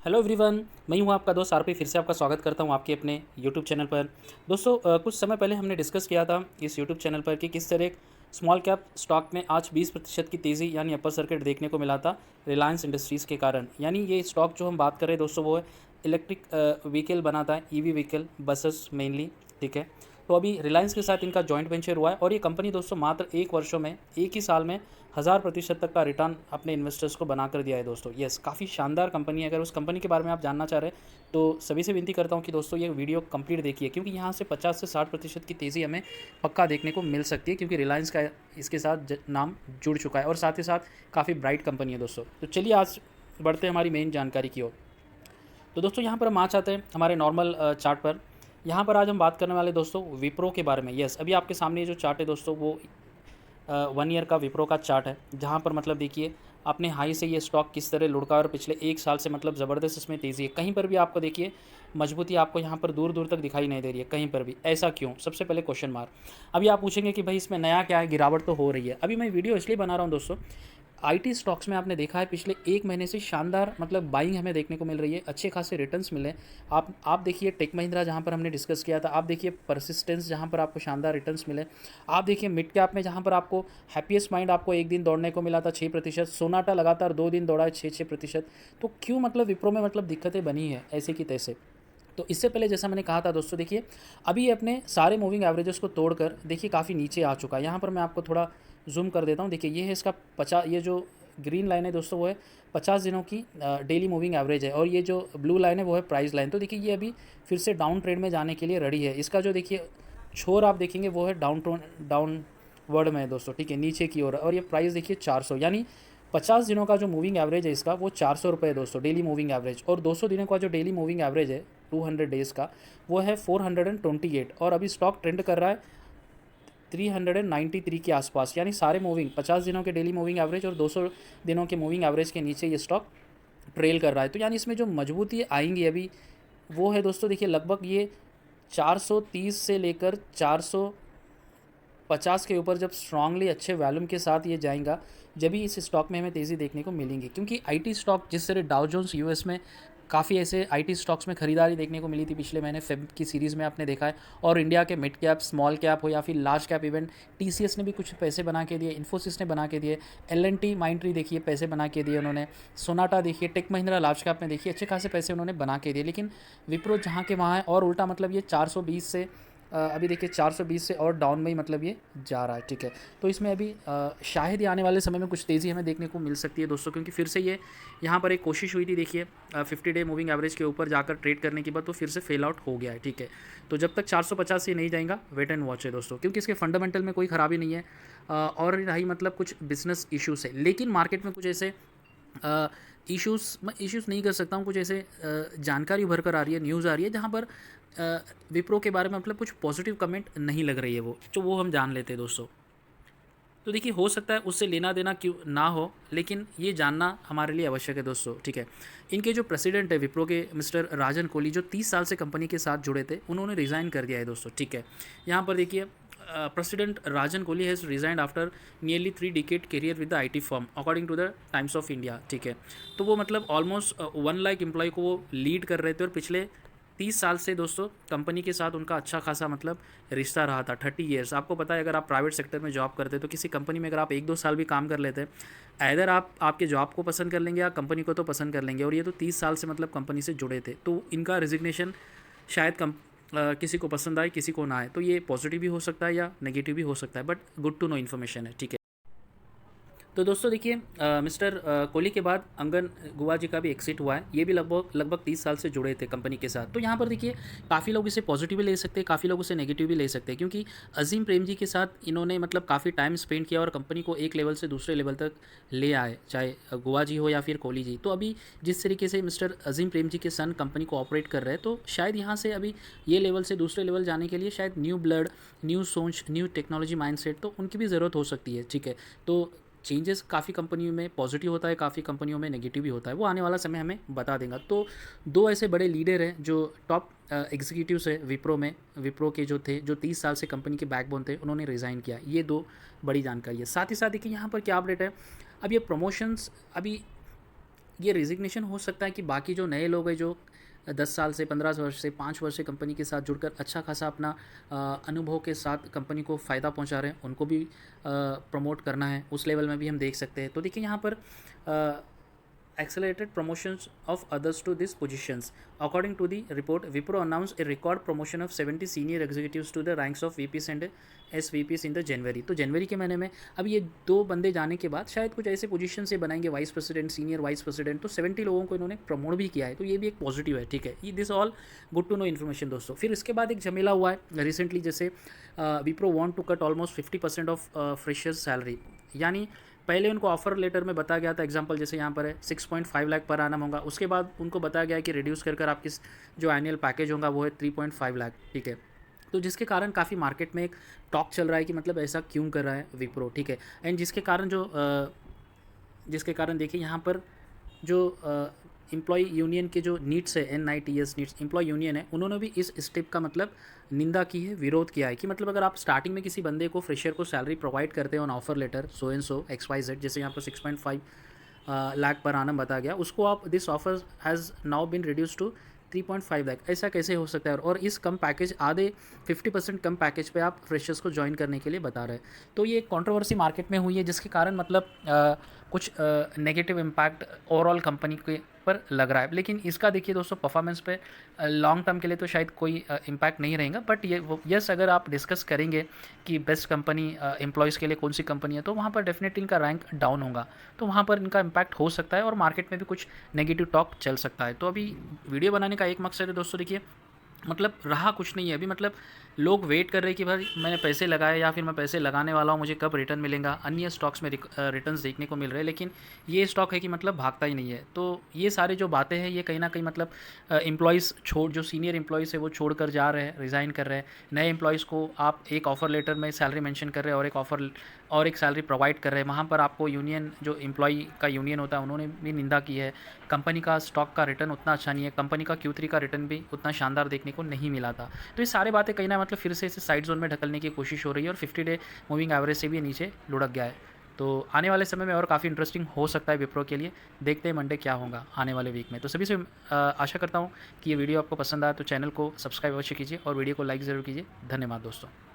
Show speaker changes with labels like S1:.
S1: Hello everyone. मैं हूं आपका दोस्त आरपी। फिर से आपका स्वागत करता हूं आपके अपने यूट्यूब चैनल पर। दोस्तों कुछ समय पहले हमने डिस्कस किया था इस यूट्यूब चैनल पर कि किस तरह एक स्मॉल कैप स्टॉक में आज 20% की तेज़ी यानी अपर सर्किट देखने को मिला था रिलायंस इंडस्ट्रीज़ के कारण। यानी ये स्टॉक जो हम बात कर रहे हैं दोस्तों वो है इलेक्ट्रिक व्हीकल बनाता है, ईवी व्हीकल बसेस मेनली। ठीक है, तो अभी रिलायंस के साथ इनका जॉइंट वेंचर हुआ है और ये कंपनी दोस्तों मात्र एक वर्षों में एक ही साल में 1000% तक का रिटर्न अपने इन्वेस्टर्स को बना कर दिया है दोस्तों। यस, काफ़ी शानदार कंपनी है। अगर उस कंपनी के बारे में आप जानना चाह रहे हैं तो सभी से विनती करता हूँ कि दोस्तों ये वीडियो कंप्लीट देखिए, क्योंकि यहाँ से 50 से 60% की तेज़ी हमें पक्का देखने को मिल सकती है, क्योंकि रिलायंस का इसके साथ नाम जुड़ चुका है और साथ ही साथ काफ़ी ब्राइट कंपनी है दोस्तों। तो चलिए आज बढ़ते हैं हमारी मेन जानकारी की ओर। तो दोस्तों यहाँ पर हम आ चाहते हैं हमारे नॉर्मल चार्ट पर। यहाँ पर आज हम बात करने वाले दोस्तों विप्रो के बारे में। यस, अभी आपके सामने जो चार्ट है दोस्तों वो 1 ईयर का विप्रो का चार्ट है, जहाँ पर मतलब देखिए अपने हाई से ये स्टॉक किस तरह लुढ़का और पिछले एक साल से मतलब ज़बरदस्त इसमें तेज़ी है। कहीं पर भी आपको देखिए मजबूती आपको यहाँ पर दूर दूर तक दिखाई नहीं दे रही है कहीं पर भी। ऐसा क्यों? सबसे पहले क्वेश्चन मार्क। अभी आप पूछेंगे कि भाई इसमें नया क्या है, गिरावट तो हो रही है। अभी मैं वीडियो इसलिए बना रहा हूँ दोस्तों, आईटी स्टॉक्स में आपने देखा है पिछले एक महीने से शानदार मतलब बाइंग हमें देखने को मिल रही है, अच्छे खासे रिटर्न्स मिले। आप देखिए टेक महिंद्रा जहाँ पर हमने डिस्कस किया था, आप देखिए परसिस्टेंस जहाँ पर आपको शानदार रिटर्न्स मिले। आप देखिए मिड कैप में जहाँ पर आपको हैप्पीएस्ट माइंड आपको एक दिन दौड़ने को मिला था 6%, सोनाटा लगातार 2 दिन दौड़ा है 6%। तो क्यों मतलब विप्रो में मतलब दिक्कतें बनी है ऐसे की तैसे। तो इससे पहले जैसा मैंने कहा था दोस्तों, देखिए अभी ये अपने सारे मूविंग एवरेजेस को तोड़कर देखिए काफ़ी नीचे आ चुका है। यहाँ पर मैं आपको थोड़ा जूम कर देता हूँ। देखिए ये है इसका 50, ये जो ग्रीन लाइन है दोस्तों वो है 50 दिनों की डेली मूविंग एवरेज है, और ये जो ब्लू लाइन है वो है प्राइस लाइन। तो देखिए ये अभी फिर से डाउन ट्रेंड में जाने के लिए रेडी है। इसका जो देखिए छोर आप देखेंगे वो है डाउन वर्ड में है दोस्तों। ठीक है, नीचे की ओर, और ये प्राइस देखिए 400, यानी 50 दिनों का जो मूविंग एवरेज है इसका वो 400 रुपये है दोस्तों डेली मूविंग एवरेज। और 200 दिनों का जो डेली मूविंग एवरेज है 200 डेज़ का वो है 428, और अभी स्टॉक ट्रेंड कर रहा है 393 के आसपास। यानी सारे मूविंग 50 दिनों के डेली मूविंग एवरेज और 200 दिनों के मूविंग एवरेज के नीचे ये स्टॉक ट्रेल कर रहा है। तो यानी इसमें जो मजबूती आएंगी अभी वो है दोस्तों, देखिए लगभग ये 430 से लेकर 450 के ऊपर जब स्ट्रांगली अच्छे वॉल्यूम के साथ ये जाएगा, जब भी इस स्टॉक में हमें तेज़ी देखने को मिलेंगी। क्योंकि आईटी स्टॉक जिस तरह डाउ जोन्स यूएस में काफ़ी ऐसे आईटी स्टॉक्स में खरीदारी देखने को मिली थी पिछले महीने फेब की सीरीज़ में आपने देखा है, और इंडिया के मिड कैप स्मॉल कैप हो या फिर लार्ज कैप इवेंट टीसीएस ने भी कुछ पैसे बना के दिए, इन्फोसिस ने बना के दिए, एल&टी माइंट्री देखिए पैसे बना के दिए उन्होंने, सोनाटा देखिए, टेक महिंद्रा लार्ज कैप में देखिए अच्छे खासे पैसे उन्होंने बना के दिए। लेकिन विप्रो जहाँ के वहाँ है और उल्टा, मतलब ये 420 से अभी देखिए 420 से और डाउन में ही मतलब ये जा रहा है। ठीक है, तो इसमें अभी शायद ही आने वाले समय में कुछ तेज़ी हमें देखने को मिल सकती है दोस्तों, क्योंकि फिर से ये यहाँ पर एक कोशिश हुई थी देखिए 50 डे मूविंग एवरेज के ऊपर जाकर ट्रेड करने के बाद तो फिर से फेल आउट हो गया है। ठीक है, तो जब तक 450 से नहीं जाएगा वेट एंड वॉच है दोस्तों, क्योंकि इसके फंडामेंटल में कोई ख़राबी नहीं है। और रही मतलब कुछ बिजनेस इश्यूज़ है, लेकिन मार्केट में कुछ ऐसे इश्यूज़ नहीं कर सकता हूँ, कुछ ऐसे जानकारी उभर कर आ रही है, न्यूज़ आ रही है जहाँ पर विप्रो के बारे में मतलब कुछ पॉजिटिव कमेंट नहीं लग रही है, वो तो वो हम जान लेते हैं दोस्तों। तो देखिए हो सकता है उससे लेना देना क्यों ना हो, लेकिन ये जानना हमारे लिए आवश्यक है दोस्तों। ठीक है, इनके जो प्रेसिडेंट है विप्रो के मिस्टर राजन कोहली, जो 30 साल से कंपनी के साथ जुड़े थे, उन्होंने रिज़ाइन कर दिया है दोस्तों। ठीक है, यहाँ पर देखिए president Rajan Kohli has resigned after nearly 3 decade career with the IT firm according to the Times of India. ठीक है, तो वो मतलब ऑलमोस्ट 1 लाख एम्प्लॉय को वो लीड कर रहे थे, और पिछले 30 साल से दोस्तों कंपनी के साथ उनका अच्छा खासा मतलब रिश्ता रहा था। 30 ईयर्स, आपको पता है अगर आप प्राइवेट सेक्टर में जॉब करते तो किसी कंपनी में अगर आप 1-2 साल भी काम कर लेते हैं, इधर आप आपके जॉब को पसंद कर लेंगे या कंपनी को तो पसंद कर लेंगे। और ये तो 30 साल से मतलब कंपनी से जुड़े थे, तो इनका रिजिग्नेशन शायद किसी को पसंद आए किसी को ना आए, तो ये पॉजिटिव भी हो सकता है या नेगेटिव भी हो सकता है, but good to know information है। ठीक है, तो दोस्तों देखिए मिस्टर कोहली के बाद अंगन गुवा जी का भी एक्सिट हुआ है। ये भी लगभग लगभग 30 साल से जुड़े थे कंपनी के साथ। तो यहाँ पर देखिए काफ़ी लोग इसे पॉजिटिव भी ले सकते हैं, काफ़ी लोग इसे नेगेटिव भी ले सकते हैं, क्योंकि अजीम प्रेम जी के साथ इन्होंने मतलब काफ़ी टाइम स्पेंड किया और कंपनी को एक लेवल से दूसरे लेवल तक ले आए, चाहे गुवा जी हो या फिर कोहली जी। तो अभी जिस तरीके से मिस्टर अजीम प्रेम जी के सन कंपनी को ऑपरेट कर रहे हैं, तो शायद यहाँ से अभी ये लेवल से दूसरे लेवल जाने के लिए शायद न्यू ब्लड, न्यू सोच, न्यू टेक्नोलॉजी माइंडसेट, तो उनकी भी ज़रूरत हो सकती है। ठीक है, तो चेंजेस काफ़ी कंपनियों में पॉजिटिव होता है, काफ़ी कंपनियों में नेगेटिव भी होता है, वो आने वाला समय हमें बता देगा। तो दो ऐसे बड़े लीडर हैं जो टॉप एग्जीक्यूटिव्स है विप्रो में, विप्रो के जो थे, जो 30 साल से कंपनी के बैकबोन थे, उन्होंने रिज़ाइन किया। ये दो बड़ी जानकारी है। साथ ही साथ देखिए यहाँ पर क्या अपडेट है, अब ये प्रमोशंस अभी ये रेजिग्नेशन हो सकता है कि बाकी जो नए लोग हैं जो 10 साल से 15 वर्ष से 5 वर्ष से कंपनी के साथ जुड़कर अच्छा खासा अपना अनुभव के साथ कंपनी को फ़ायदा पहुंचा रहे हैं, उनको भी प्रमोट करना है, उस लेवल में भी हम देख सकते हैं। तो देखिए यहाँ पर accelerated promotions of others to these positions. According to the report, Wipro announced a record promotion of 70 senior executives to the ranks of VPs and SVPs in the January. तो जनवरी के महीने में अब ये 2 बंदे जाने के बाद शायद कुछ ऐसे पोजीशन से बनाएंगे vice president, senior vice president, तो 70 लोगों को इन्होंने प्रमोट भी किया है, तो ये भी एक पॉजिटिव है, ठीक है। ये this all good to know information दोस्तों। फिर इसके बाद एक झमेला हुआ है रिसेंटली, जैसे Wipro want to cut almost 50% of freshers salary, यानी पहले उनको ऑफर लेटर में बताया गया था, एग्जांपल जैसे यहाँ पर है 6.5 लाख पर आनम होगा, उसके बाद उनको बताया गया है कि रिड्यूस कर आपकी जो एनुअल पैकेज होगा वो है 3.5 लाख, ठीक है। तो जिसके कारण काफ़ी मार्केट में एक टॉक चल रहा है कि मतलब ऐसा क्यों कर रहा है विप्रो, ठीक है। एंड जिसके कारण देखिए यहाँ पर जो एम्प्लॉय यूनियन के जो नीड्स है, NITS नीड्स एम्प्लॉय यूनियन है, उन्होंने भी इस स्टेप का मतलब निंदा की है, विरोध किया है कि मतलब अगर आप स्टार्टिंग में किसी बंदे को फ्रेशर को सैलरी प्रोवाइड करते हो on offer letter so and so XYZ, जैसे यहाँ पर 6.5 लाख पर आनम बताया गया, उसको आप this offer has now been reduce to 3.5 lakh, ऐसा कैसे हो सकता है। और इस कम पैकेज आधे 50% कम पैकेज पे आप फ्रेशर्स को ज्वाइन करने के लिए बता रहे हैं। तो ये एक कंट्रोवर्सी मार्केट में हुई है, जिसके कारण मतलब कुछ नेगेटिव इम्पैक्ट ओवरऑल कंपनी के पर लग रहा है। लेकिन इसका देखिए दोस्तों परफॉर्मेंस पे लॉन्ग टर्म के लिए तो शायद कोई इम्पैक्ट नहीं रहेगा, बट यस अगर आप डिस्कस करेंगे कि बेस्ट कंपनी एम्प्लॉयज़ के लिए कौन सी कंपनी है, तो वहाँ पर डेफिनेटली इनका रैंक डाउन होगा, तो वहाँ पर इनका इम्पैक्ट हो सकता है और मार्केट में भी कुछ नेगेटिव टॉक चल सकता है। तो अभी वीडियो बनाने का एक मकसद है दोस्तों, देखिए मतलब रहा कुछ नहीं है अभी, मतलब लोग वेट कर रहे हैं कि भाई मैंने पैसे लगाए या फिर मैं पैसे लगाने वाला हूँ, मुझे कब रिटर्न मिलेगा। अन्य स्टॉक्स में रिटर्न्स देखने को मिल रहे हैं, लेकिन ये स्टॉक है कि मतलब भागता ही नहीं है। तो ये सारी जो बातें हैं ये कहीं ना कहीं मतलब एम्प्लॉयज़ जो सीनियर एम्प्लॉयज़ है वो छोड़ कर जा रहे हैं, रिज़ाइन कर रहे हैं। नए एम्प्लॉयज़ को आप एक ऑफ़र लेटर में सैलरी मेंशन कर रहे हैं और एक सैलरी प्रोवाइड कर रहे हैं, वहाँ पर आपको यूनियन जो एम्प्लॉय का यूनियन होता है उन्होंने भी निंदा की है। कंपनी का स्टॉक का रिटर्न उतना अच्छा नहीं है, कंपनी का Q3 का रिटर्न भी उतना शानदार देखने को नहीं मिला था। तो ये सारी बातें कहीं ना मतलब फिर से इसे साइड जोन में ढकलने की कोशिश हो रही है और 50 डे मूविंग एवरेज से भी नीचे लुढ़क गया है। तो आने वाले समय में और काफ़ी इंटरेस्टिंग हो सकता है विप्रो के लिए, देखते हैं मंडे क्या होगा आने वाले वीक में। तो सभी से आशा करता हूँ कि ये वीडियो आपको पसंद आया, तो चैनल को सब्सक्राइब अवश्य कीजिए और वीडियो को लाइक ज़रूर कीजिए। धन्यवाद दोस्तों।